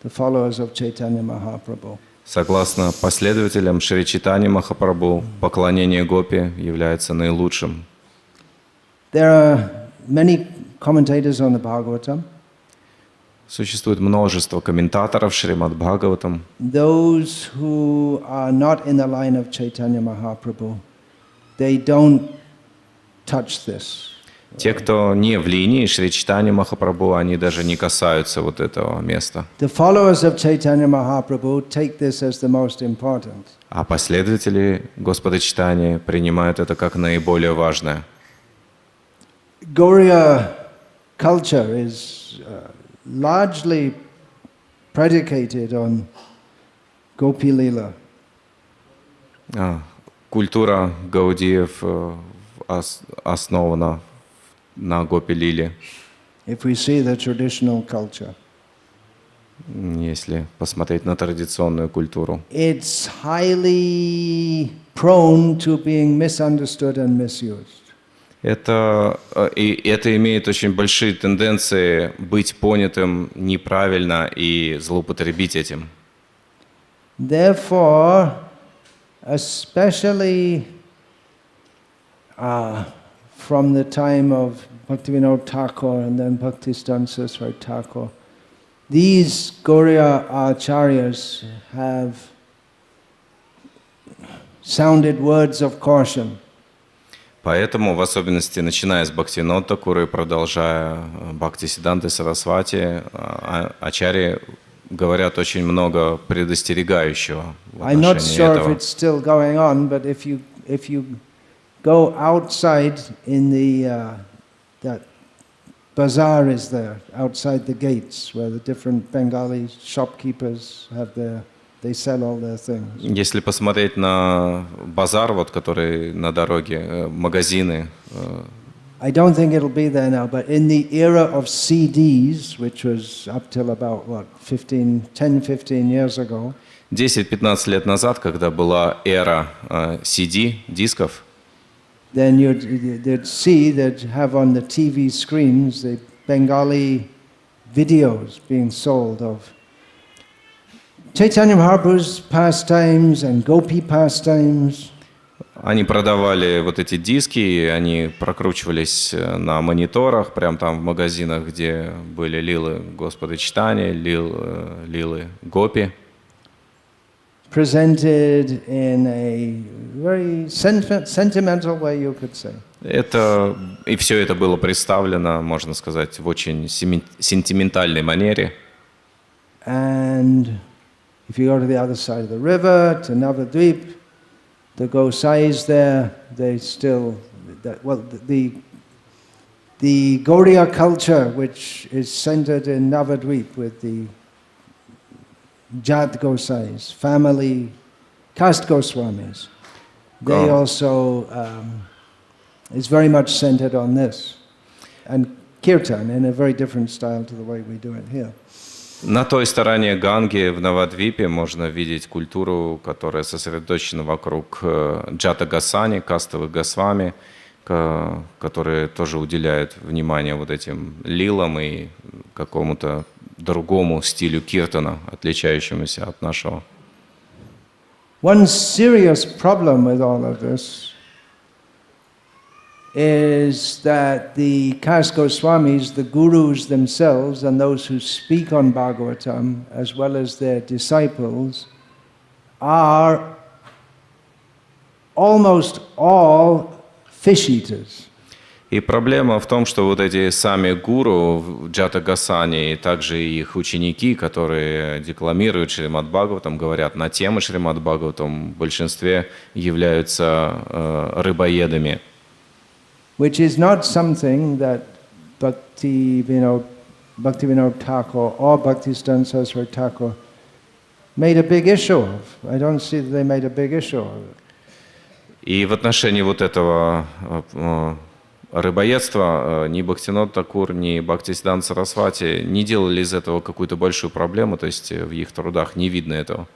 the followers of Chaitanya Mahaprabhu. Согласно последователям Шри Чайтаньи Махапрабху, поклонение гопи является наилучшим. There are many commentators on the Bhagavatam. Существует множество комментаторов Шримад-Бхагаватам. Those who are not in the line of Chaitanya Mahaprabhu, they don't touch this. Те, кто не в линии Шри Чайтаньи Махапрабху, они даже не касаются вот этого места. The followers of Chaitanya Mahaprabhu take this as the most important. А последователи Господа Чайтаньи принимают это как наиболее важное. Gauriya culture is largely predicated on gopi-lilу. Культура гаудиев основана на гопи-лиле. If we see the traditional culture, если посмотреть на традиционную культуру. It's highly prone to being misunderstood and misused. Это имеет очень большие тенденции быть понятым неправильно и злоупотребить этим. Therefore, especially from the time of Bhaktivinoda Thakur and then Bhaktisiddhanta Saraswati Thakur, these Gauriya acharyas have sounded words of caution. Поэтому, в особенности, начиная с Бхактивинода Тхакура и продолжая Бхактисиддханты Сарасвати, ачарьи говорят очень много предостерегающего в I'm not отношении sure if этого. it's still going on, but if you go outside in that bazaar is there, outside the gates, where the different Bengali shopkeepers they sell all their things. Если посмотреть на базар, вот, который на дороге, магазины. I don't think it'll be there now, but in the era of CDs, which was up till about 10-15 years ago, 10-15 лет назад, когда была эра CD, дисков, then you'd see that have on the TV screens the Bengali videos being sold of Chaitanya Mahaprabhu's pastimes and gopi pastimes. они продавали вот эти диски, и они прокручивались на мониторах, прямо там в магазинах, где были лилы Господа Чайтаньи, лилы гопи. Presented in a very sentimental way, you could say. И все это было представлено, можно сказать, в очень сентиментальной манере. And if you go to the other side of the river, to Navadvip, the Gosais there, they still, the Gauriya culture, which is centered in Navadvip with the Jat Gosais, family, caste Goswamis, they also is very much centered on this. And kirtan in a very different style to the way we do it here. На той стороне Ганги, в Навадвипе, можно видеть культуру, которая сосредоточена вокруг джата Госани, кастовых Госвами, которые тоже уделяют внимание вот этим лилам и какому-то другому стилю киртана, отличающемуся от нашего. One serious problem with all of this is that the caste Goswamis, the gurus themselves, and those who speak on Bhagavatam, as well as their disciples, are almost all fish eaters. И проблема в том, что вот эти сами гуру Джата Госани и также их ученики, которые декламируют Шримад-Бхагаватам, говорят на темы Шримад-Бхагаватам, в большинстве являются рыбоедами. Which is not something that Bhaktivinoda Thakur or Bhaktisiddhanta Saraswati Thakur made a big issue of. I don't see that they made a big issue of it. И в отношении вот этого рыбоедства ни Бхактивинода Тхакур, ни Бхактисиддханта Сарасвати не делали из этого какую-то большую проблему, то есть в их трудах не видно этого.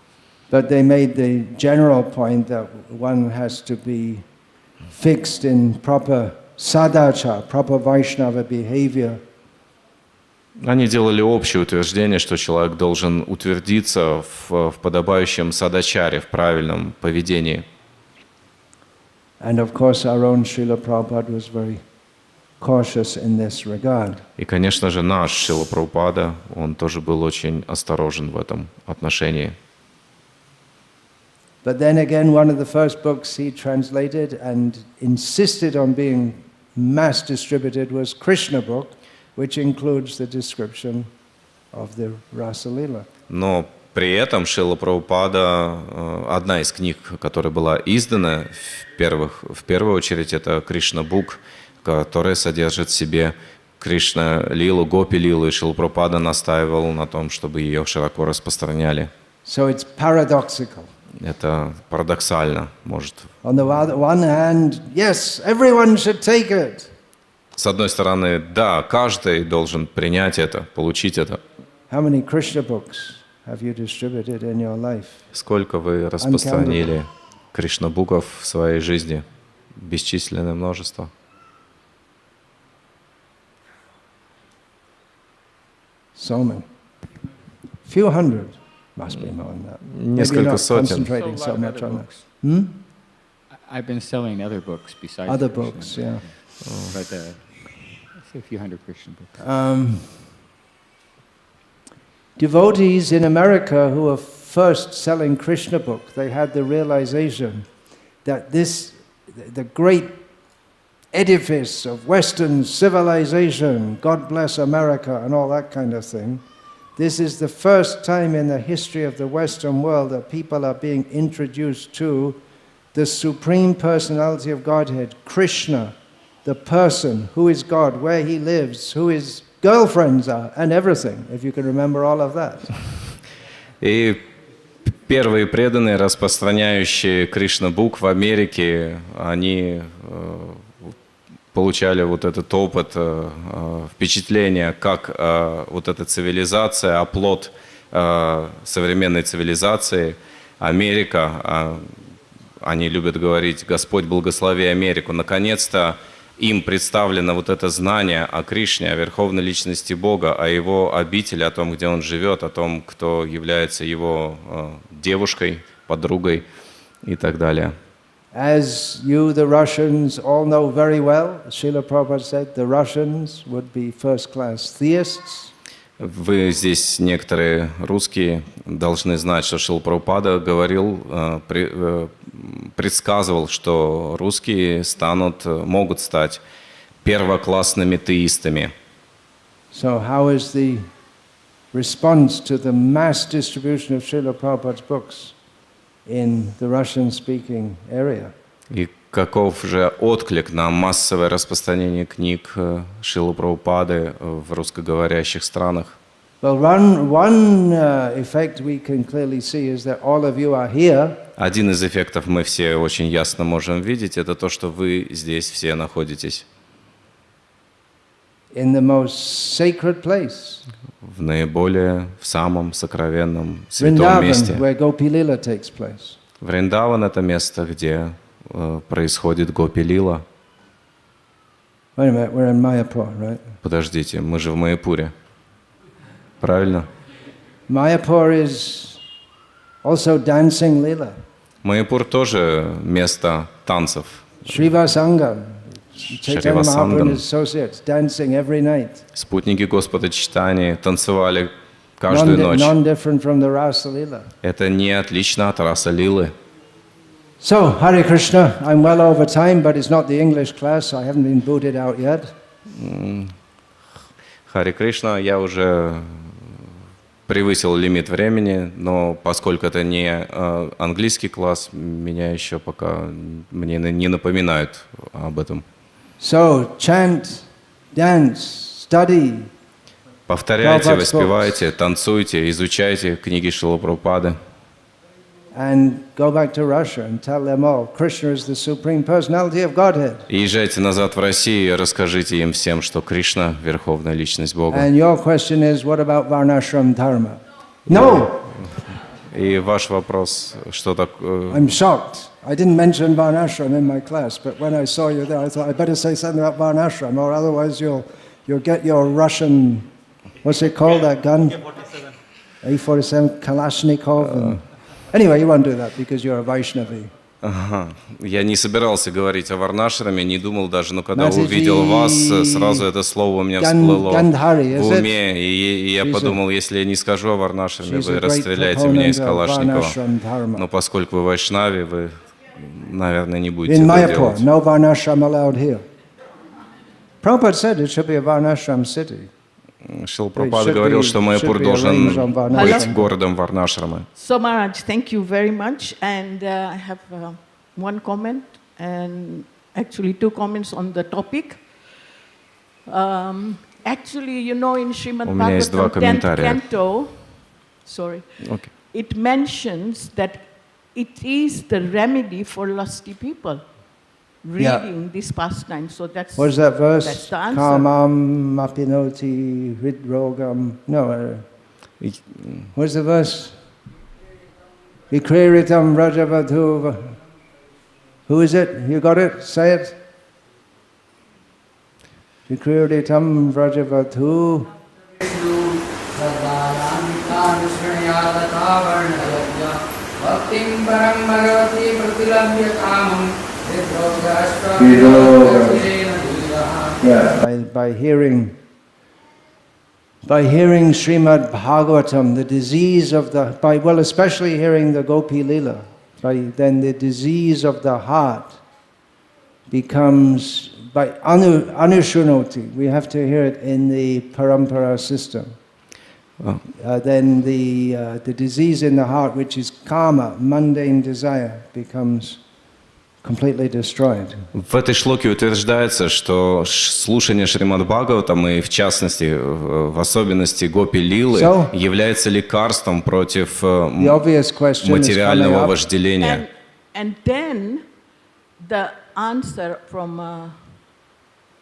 But they made the general point that one has to be fixed in proper sadachara, proper Vaishnava behavior, Они делали общее утверждение, что человек должен утвердиться в подобающем садачаре, в правильном поведении. And of course our own Srila Prabhupada was very cautious in this regard. И, конечно же, наш Шрила Прабхупада, он тоже был очень осторожен в этом отношении. But then again, one of the first books he translated and insisted on being mass distributed was Krishna book, which includes the description of the Rasa Lila. Но при этом Шрила Прабхупада, одна из книг, которая была издана в первую очередь, это Кришна Бук, которая содержит в себе Кришна-лилу, гопи-лилу, и Шрила Прабхупада настаивал на том, чтобы ее широко распространяли. So it's paradoxical. Это парадоксально, может. On the one hand, yes, everyone should take it. С одной стороны, да, каждый должен принять это, получить это. How many Krishna books have you distributed in your life? Сколько вы распространили Кришна-буков в своей жизни? Бесчисленное множество. So many. Few hundred. Must be more than that. Несколько сотен. Concentrating so much on that. I've been selling other books besides Other Krishna, books, yeah. but I'd say a few hundred Krishna books. Devotees in America who were first selling Krishna book, they had the realization that the great edifice of Western civilization, God bless America and all that kind of thing, this is the first time in the history of the Western world that people are being introduced to the Supreme Personality of Godhead, Krishna, the person, who is God, where he lives, who his girlfriends are, and everything, if you can remember all of that. И первые преданные, распространяющие Кришна-бук в Америке, они получали вот этот опыт, впечатление, как вот эта цивилизация, оплот современной цивилизации, Америка, они любят говорить «Господь благослови Америку». Наконец-то им представлено вот это знание о Кришне, о Верховной Личности Бога, о Его обители, о том, где Он живет, о том, кто является Его девушкой, подругой и так далее. As you, the Russians, all know very well, Srila Prabhupada said, the Russians would be first-class theists. Вы здесь, некоторые русские, должны знать, что Шрила Прабхупада говорил, предсказывал, что русские могут стать первоклассными теистами. So how is the response to the mass distribution of Srila Prabhupada's books in the Russian-speaking area? И каков же отклик на массовое распространение книг Шрилы Прабхупады в русскоговорящих странах? Well, one effect we can clearly see is that all of you are here. Один из эффектов мы все очень ясно можем видеть, это то, что вы здесь все находитесь. In the most sacred place. В самом сокровенном, святом месте. Vrindavan, where gopi-lilу takes place. Вриндаван — это место, где происходит гопи-лила. Wait a minute, we're in Mayapur, right? Подождите, мы же в Маяпуре. Правильно? Mayapur is also dancing lila. Маяпур тоже место танцев. Srivasangam, Chaitanya Mahaprabhu and his associates dancing every night. Спутники Господа Чайтаньи танцевали каждую ночь. Non-different from the Rasa Lila. Это не отлично от раса лилы. So, Hare Krishna, I'm well over time, but it's not the English class, so I haven't been booted out yet. Харе Кришна, я уже превысил лимит времени, но поскольку это не английский класс, меня еще пока мне не напоминают об этом. So, chant, dance, study. Повторяйте, воспевайте, танцуйте, изучайте книги Шрилы Прабхупады. And go back to Russia and tell them all, Krishna is the Supreme Personality of Godhead. И езжайте назад в Россию и расскажите им всем, что Кришна – Верховная Личность Бога. And your question is, what about Varnashram Dharma? No! И ваш вопрос, что такое? I'm shocked. I didn't mention Varnashram in my class, but when I saw you there, I thought I better say something about Varnashram, or otherwise you'll get your Russian What's it called, that gun? A47 Kalashnikov. Anyway, you won't do that because you're a Vaishnavi. Ага. Я не собирался говорить о варнашраме, не думал даже, но когда увидел вас, сразу это слово у меня всплыло в уме, и я подумал, если я не скажу о варнашраме, вы расстреляете меня из Калашникова. Но поскольку вы вайшнави, вы, наверное, не будете это делать. No varnashram allowed here. Prabhupada said it should be a varnashram city. Шрила Прабхупада говорил, что Маяпур должен быть городом варнашрамы. So Maharaj, thank you very much, and I have one comment and actually two comments on the topic. Actually, you know, in Shrimad-Bhagavatam 10th canto, it mentions that it is the remedy for lusty people. Reading this pastime, so that's what is that verse? That's the answer. Kamam mapinoti hridrogam. No, what's the verse? Vikriritam rajavadhu. Who is it? You got it? Say it. Vikriritam rajavadhu. By hearing Shrimad-Bhagavatam, the disease of the, especially hearing the gopi-lilу, then the disease of the heart becomes, by anushunoti, we have to hear it in the parampara system. Then the disease in the heart, which is karma, mundane desire, becomes completely destroyed. В этой шлоке утверждается, что слушание Шримад-Бхагаватам и в частности, в особенности гопи-лилы является лекарством против материального вожделения. And then the answer from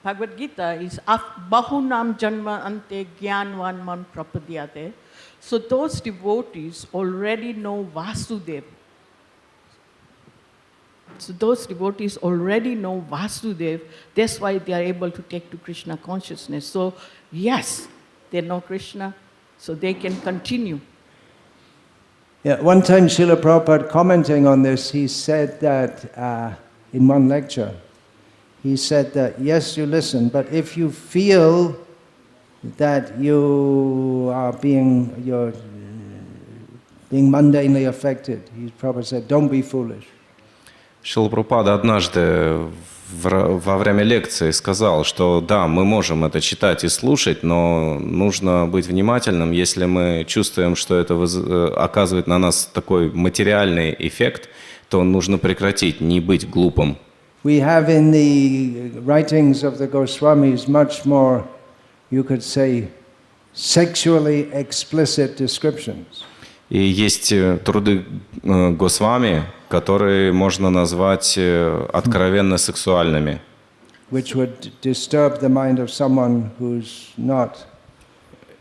Bhagavad Gita is Bahunam Janma Ante Gyanvan Man Prapadyate. So those devotees already know Vasudeva. So those devotees already know Vasudeva. That's why they are able to take to Krishna consciousness. So yes, they know Krishna, so they can continue. Yeah, one time Srila Prabhupada commenting on this, he said that in one lecture, he said that, yes, you listen, but if you feel that you're being mundanely affected, he probably said, don't be foolish. Шрила Прабхупада однажды во время лекции сказал, что да, мы можем это читать и слушать, но нужно быть внимательным, если мы чувствуем, что это оказывает на нас такой материальный эффект, то нужно прекратить, не быть глупым. We have in the writings of the Goswamis much more, you could say, sexually explicit descriptions. И есть труды Госвами, которые можно назвать откровенно сексуальными. Which would disturb the mind of someone who's not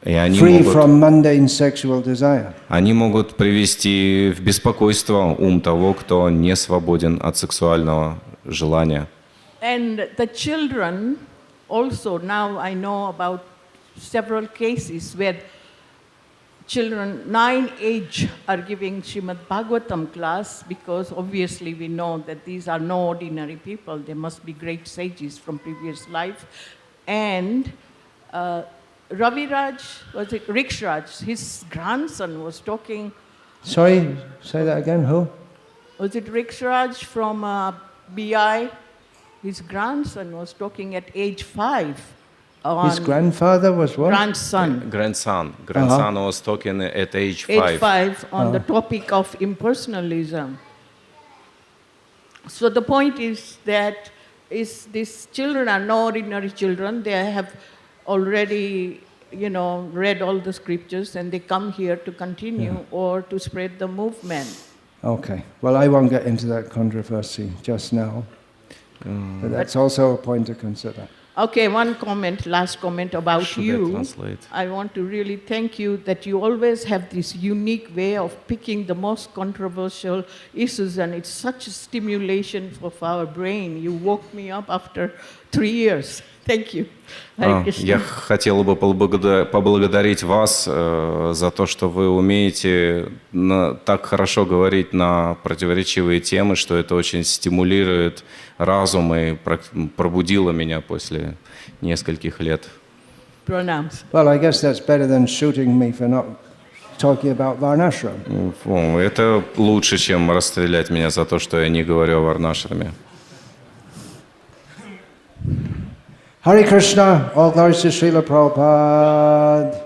free from mundane sexual desire. Они могут привести в беспокойство ум того, кто не свободен от сексуального желания. And the children also, now I know about several cases where children 9 age are giving Shrimad-Bhagavatam class, because obviously we know that these are no ordinary people. They must be great sages from previous life. And Raviraj, was it Rikshraj, his grandson was talking. Sorry, say that again, who? Was it Rikshraj from BI? His grandson was talking at age 5. His grandfather was what? Grandson. Grandson was talking at age 5. Age 5 on the topic of impersonalism. So the point is that these children are no ordinary children. They have already, read all the scriptures, and they come here to continue or to spread the movement. Okay. Well, I won't get into that controversy just now. But that's also a point to consider. Okay, last comment about you. I want to really thank you that you always have this unique way of picking the most controversial issues, and it's such a stimulation for our brain. You woke me up after 3 years. Thank you. Hare Krishna. Я хотел бы поблагодарить вас за то, что вы умеете так хорошо говорить на противоречивые темы, что это очень стимулирует разум и пробудило меня после нескольких лет. Pranams. Well, I guess that's better than shooting me for not talking about Varnashram. Это лучше, чем расстрелять меня за то, что я не говорю о Варнашраме. Hare Krishna, all glories to Srila Prabhupada.